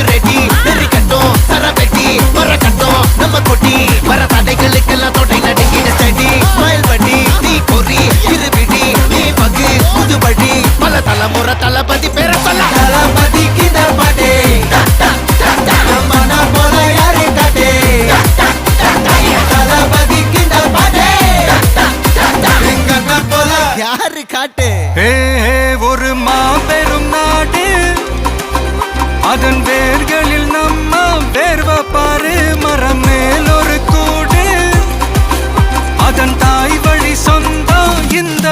ready வெறி கட்டும் சரவெட்டி வர கட்டும் நம்ம கொட்டி வர தடைகளுக்கெல்லாம் தொடை நடுங்கின செடி ஸ்மைல் பண்ணி நீ பொறி இருவிடி நீ பகு புதுபடி பல தலைமுறை தளபதி பேர சொல்ல தளபதி கித பாட்டே மன போல யாரே காட்டே தளபதி கித பாட்டே எங்க போல யாரு காட்டு ஒரு மாபெரும் நாடு அதன் வேர்களில் நம்ம வேர்வ பாரு மரம் மேல் ஒரு கூடு அதன் தாய் வழி சொந்தம் இந்த